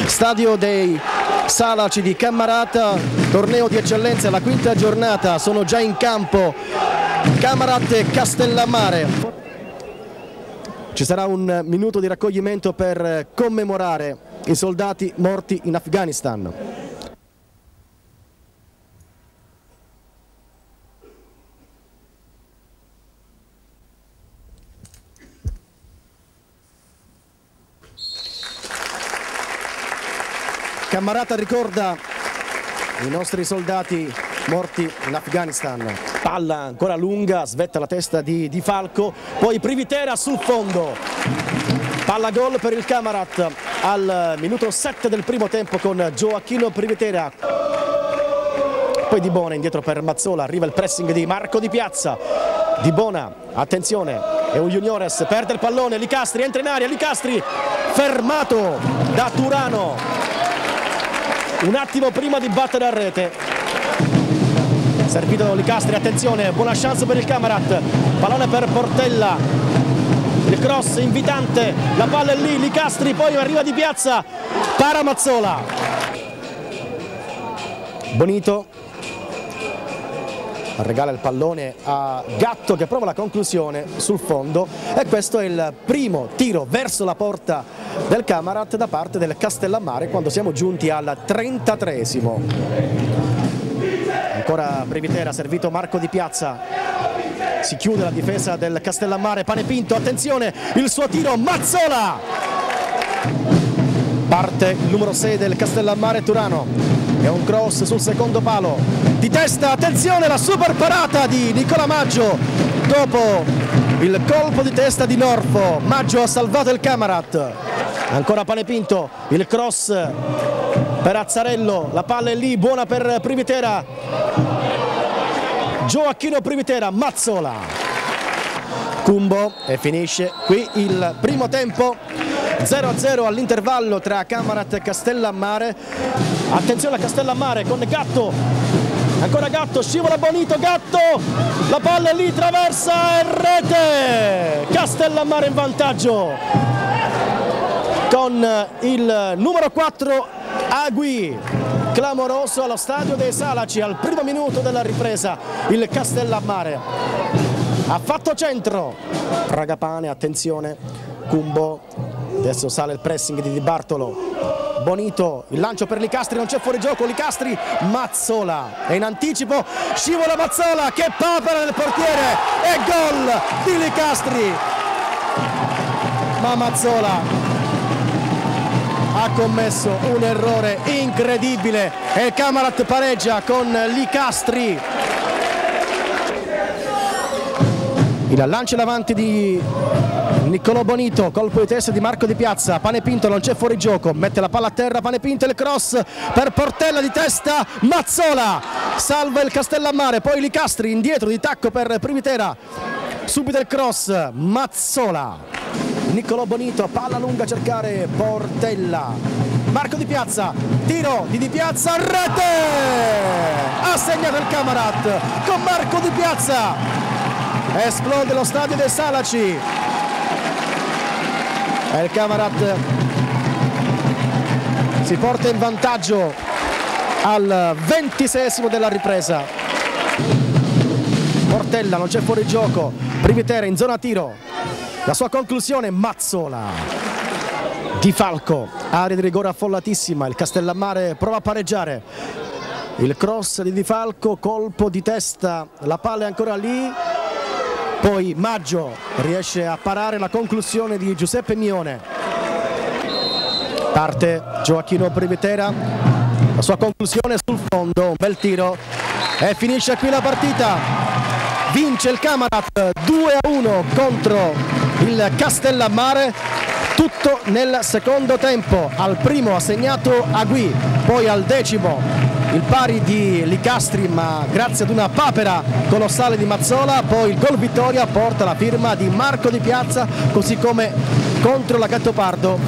stadio dei Salaci di Cammarata, torneo di eccellenza, la quinta giornata, sono già in campo Camarat e Castellammare. Ci sarà un minuto di raccoglimento per commemorare i soldati morti in Afghanistan. Cammarata ricorda i nostri soldati morti in Afghanistan. Palla ancora lunga, svetta la testa di Falco, poi Privitera sul fondo. Palla gol per il Camarat al minuto 7 del primo tempo con Gioacchino Privitera. Poi Di Bona indietro per Mazzola, arriva il pressing di Marco Di Piazza. Di Bona, attenzione, è un Juniores, perde il pallone, Licastri entra in area, Licastri fermato da Turano. Un attimo prima di battere a rete. Servito Licastri, attenzione, buona chance per il Camarat. Pallone per Portella. Il cross invitante, la palla è lì, Licastri, poi arriva Di Piazza, para Mazzola. Bonito regala il pallone a Gatto che prova la conclusione sul fondo e questo è il primo tiro verso la porta del Camarat da parte del Castellammare quando siamo giunti al 33esimo. Ancora Privitera, servito Marco Di Piazza, si chiude la difesa del Castellammare, Panepinto, attenzione, il suo tiro, Mazzola! Parte il numero 6 del Castellammare, Turano, è un cross sul secondo palo, di testa, attenzione, la super parata di Nicola Maggio, dopo il colpo di testa di Norfo, Maggio ha salvato il Camarat. Ancora Panepinto, il cross per Azzarello, la palla è lì, buona per Privitera, Gioacchino Privitera, Mazzola, Cumbo e finisce qui il primo tempo. 0-0 all'intervallo tra Camarat e Castellammare. Attenzione a Castellammare con Gatto, ancora Gatto, scivola Bonito, Gatto, la palla è lì, traversa e rete. Castellammare in vantaggio con il numero 4 Agui. Clamoroso allo stadio dei Salaci al primo minuto della ripresa. Il Castellammare ha fatto centro, Fragapane, attenzione, Cumbo, adesso sale il pressing di Di Bartolo, Bonito, il lancio per Licastri, non c'è fuorigioco, Licastri, Mazzola è in anticipo, scivola Mazzola, che papera del portiere e gol di Licastri. Ma Mazzola ha commesso un errore incredibile e il Camarat pareggia con Licastri. Il lancio in avanti di Niccolò Bonito, colpo di testa di Marco Di Piazza, Panepinto, non c'è fuorigioco, mette la palla a terra, Panepinto, il cross per Portella, di testa, Mazzola, salva il Castellammare, poi Licastri indietro di tacco per Privitera, subito il cross, Mazzola, Niccolò Bonito, palla lunga a cercare Portella, Marco Di Piazza, tiro di Piazza, rete! Ha segnato il Camarat con Marco Di Piazza. Esplode lo stadio dei Salaci e il Camarat si porta in vantaggio al 26esimo della ripresa. Portella, non c'è fuorigioco, Privitera in zona tiro, la sua conclusione, Mazzola. Di Falco, area di rigore affollatissima, il Castellammare prova a pareggiare, il cross di Falco, colpo di testa, la palla è ancora lì. Poi Maggio riesce a parare la conclusione di Giuseppe Mione. Parte Gioacchino Privitera, la sua conclusione sul fondo, un bel tiro e finisce qui la partita. Vince il Camarat 2-1 contro il Castellammare, tutto nel secondo tempo. Al primo ha segnato Agui, poi al decimo il pari di Licastri, ma grazie ad una papera colossale di Mazzola, poi il gol vittoria porta la firma di Marco Di Piazza, così come contro la Gattopardo